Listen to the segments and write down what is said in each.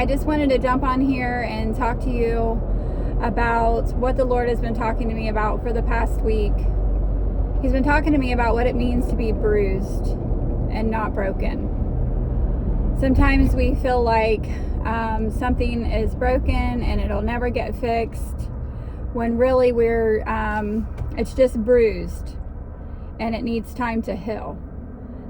I just wanted to jump on here and talk to you about what the Lord has been talking to me about for the past week. He's been talking to me about what it means to be bruised and not broken. Sometimes we feel like something is broken and it'll never get fixed, when really it's just bruised and it needs time to heal.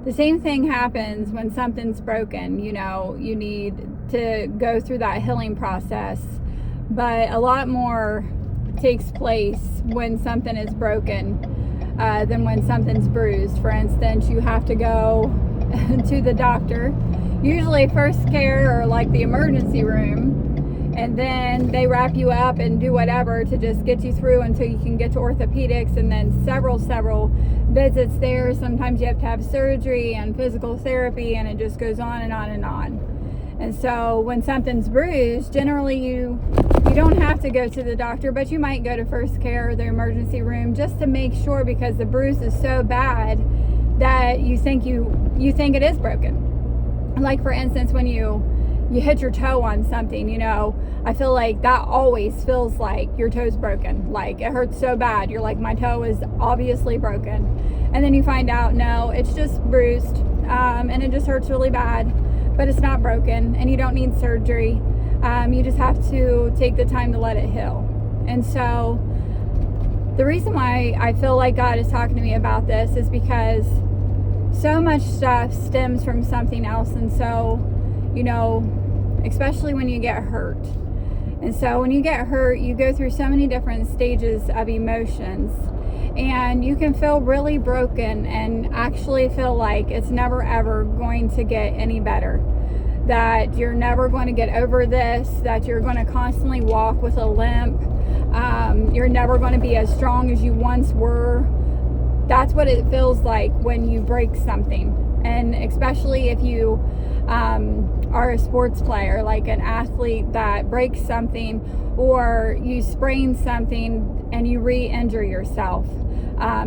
The same thing happens when something's broken. You need to go through that healing process, but a lot more takes place when something is broken than when something's bruised. For instance, you have to go to the doctor, usually first care or like the emergency room, and then they wrap you up and do whatever to just get you through until you can get to orthopedics, and then several visits there. Sometimes you have to have surgery and physical therapy, and it just goes on and on and on. And so when something's bruised, generally you don't have to go to the doctor, but you might go to first care or the emergency room just to make sure, because the bruise is so bad that you think it is broken. Like, for instance, when you hit your toe on something, I feel like that always feels like your toe's broken. Like, it hurts so bad. You're like, my toe is obviously broken. And then you find out, no, it's just bruised, and it just hurts really bad, but it's not broken, and you don't need surgery. You just have to take the time to let it heal. And so the reason why I feel like God is talking to me about this is because so much stuff stems from something else. And so, especially when you get hurt. And so when you get hurt, you go through so many different stages of emotions, and you can feel really broken and actually feel like it's never ever going to get any better, that you're never going to get over this, that you're going to constantly walk with a limp, you're never going to be as strong as you once were. That's what it feels like when you break something. And especially if you are a sports player, like an athlete that breaks something, or you sprain something and you re-injure yourself,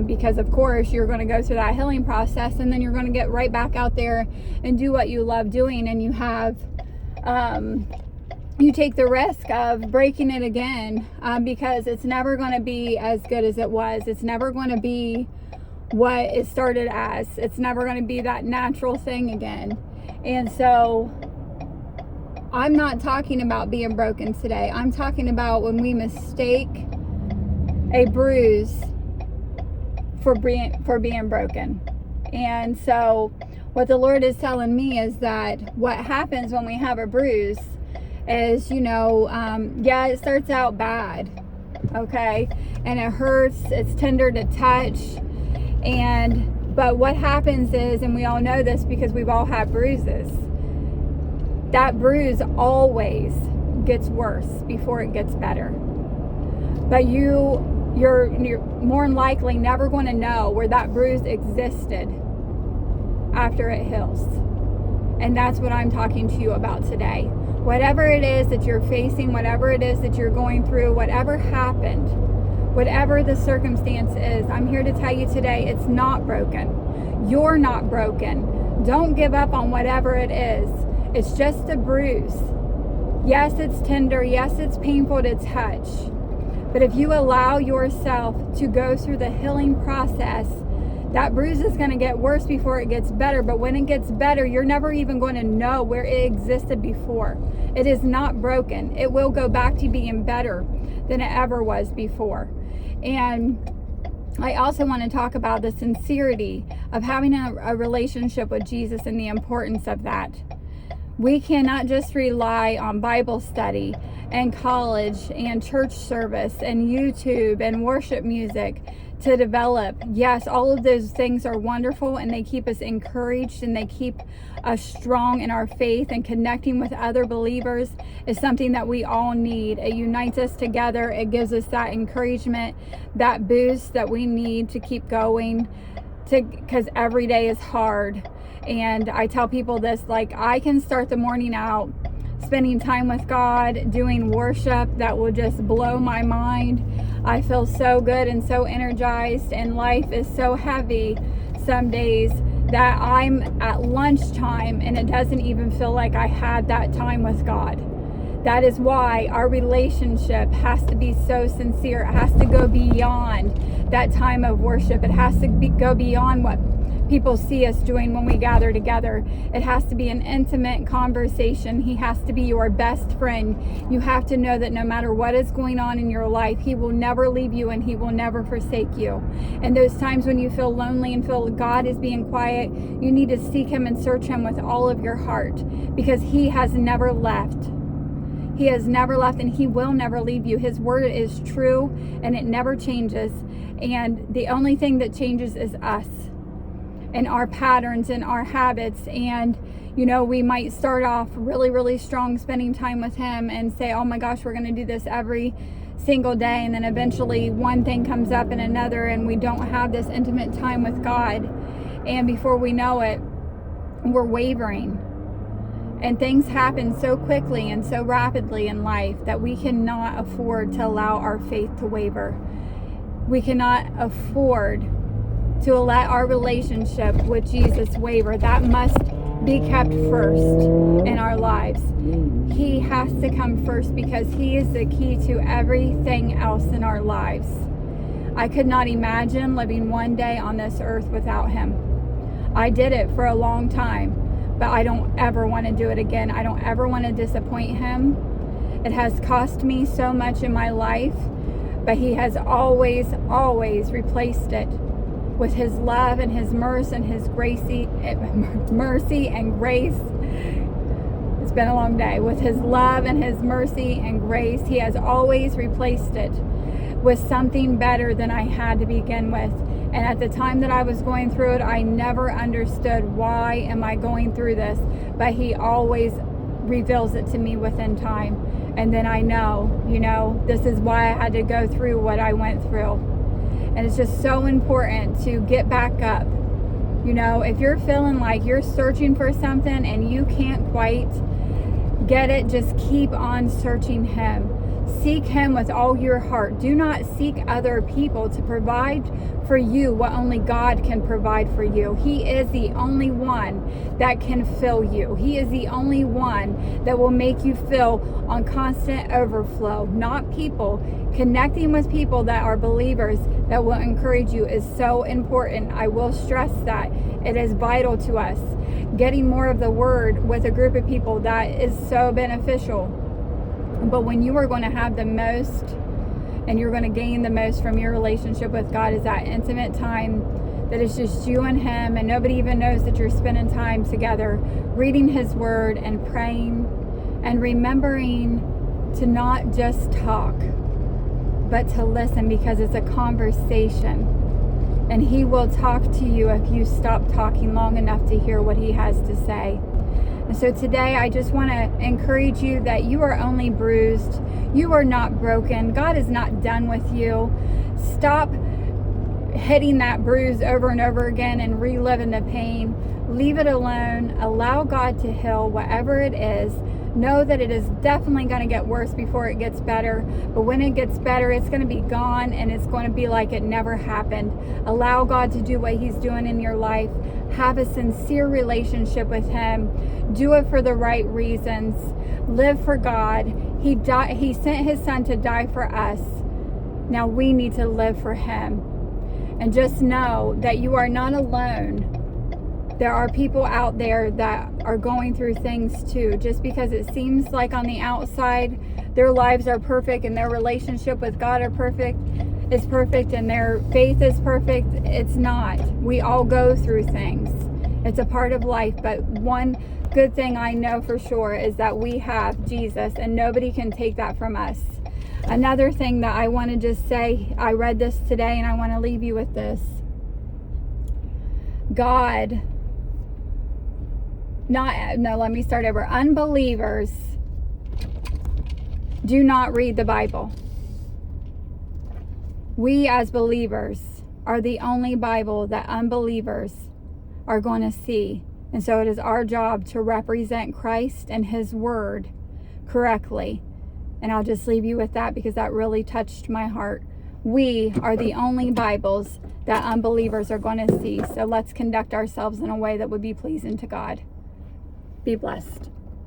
because of course you're going to go through that healing process, and then you're going to get right back out there and do what you love doing, and you take the risk of breaking it again, because it's never going to be as good as it was. It's never going to be what it started as. It's never going to be that natural thing again. And so I'm not talking about being broken today. I'm talking about when we mistake a bruise for being broken. And so what the Lord is telling me is that what happens when we have a bruise is, it starts out bad, okay? And it hurts, it's tender to touch. But what happens is, and we all know this because we've all had bruises, that bruise always gets worse before it gets better. But you're more than likely never going to know where that bruise existed after it heals. And that's what I'm talking to you about today. Whatever it is that you're facing, whatever it is that you're going through, whatever happened, whatever the circumstance is, I'm here to tell you today, it's not broken. You're not broken. Don't give up on whatever it is. It's just a bruise. Yes, it's tender. Yes, it's painful to touch. But if you allow yourself to go through the healing process, that bruise is going to get worse before it gets better. But when it gets better, you're never even going to know where it existed before. It is not broken. It will go back to being better than it ever was before. And I also want to talk about the sincerity of having a relationship with Jesus and the importance of that. We cannot just rely on Bible study and college and church service and YouTube and worship music to develop. Yes, all of those things are wonderful, and they keep us encouraged, and they keep us strong in our faith, and connecting with other believers is something that we all need. It unites us together. It gives us that encouragement, that boost that we need to keep going, because every day is hard. And I tell people this, like, I can start the morning out spending time with God, doing worship that will just blow my mind. I feel so good and so energized, and life is so heavy some days that I'm at lunchtime and it doesn't even feel like I had that time with God. That is why our relationship has to be so sincere. It has to go beyond that time of worship. It has to go beyond what people see us doing when we gather together. It has to be an intimate conversation. He has to be your best friend. You have to know that no matter what is going on in your life, He will never leave you and He will never forsake you. And those times when you feel lonely and feel God is being quiet, you need to seek Him and search Him with all of your heart, because He has never left. He has never left, and He will never leave you. His word is true and it never changes. And the only thing that changes is us and our patterns and our habits. And we might start off really, really strong spending time with Him and say, oh my gosh, we're going to do this every single day. And then eventually one thing comes up and another, and we don't have this intimate time with God. And before we know it, we're wavering. And things happen so quickly and so rapidly in life that we cannot afford to allow our faith to waver. We cannot afford to let our relationship with Jesus waver. That must be kept first in our lives. He has to come first, because He is the key to everything else in our lives. I could not imagine living one day on this earth without Him. I did it for a long time, but I don't ever want to do it again. I don't ever want to disappoint Him. It has cost me so much in my life, but He has always, always replaced it with His love and His mercy and His mercy and grace. It's been a long day. With His love and His mercy and grace, He has always replaced it with something better than I had to begin with. And at the time that I was going through it, I never understood, why am I going through this? But He always reveals it to me within time. And then I know, this is why I had to go through what I went through. And it's just so important to get back up. If you're feeling like you're searching for something and you can't quite get it, just keep on searching Him. Seek Him with all your heart. Do not seek other people to provide for you what only God can provide for you. He is the only one that can fill you. He is the only one that will make you feel on constant overflow, not people. Connecting with people that are believers that will encourage you is so important. I will stress that. It is vital to us. Getting more of the word with a group of people, that is so beneficial. But when you are going to have the most and you're going to gain the most from your relationship with God, is that intimate time that is just you and Him, and nobody even knows that you're spending time together, reading His word and praying and remembering to not just talk, but to listen, because it's a conversation. And He will talk to you if you stop talking long enough to hear what He has to say. And so today I just want to encourage you that you are only bruised. You are not broken. God is not done with you. Stop hitting that bruise over and over again and reliving the pain. Leave it alone. Allow God to heal whatever it is. Know that it is definitely going to get worse before it gets better. But when it gets better, it's going to be gone and it's going to be like it never happened. Allow God to do what He's doing in your life. Have a sincere relationship with Him. Do it for the right reasons. Live for God. He sent His Son to die for us. Now we need to live for Him. And just know that you are not alone. There are people out there that are going through things too. Just because it seems like on the outside their lives are perfect and their relationship with God is perfect and their faith is perfect, it's not. We all go through things. It's a part of life. But one good thing I know for sure is that we have Jesus, and nobody can take that from us. Another thing that I want to just say, I read this today and I want to leave you with this. Unbelievers do not read the Bible. We as believers are the only Bible that unbelievers are going to see. And so it is our job to represent Christ and His word correctly. And I'll just leave you with that because that really touched my heart. We are the only Bibles that unbelievers are going to see. So let's conduct ourselves in a way that would be pleasing to God. Be blessed.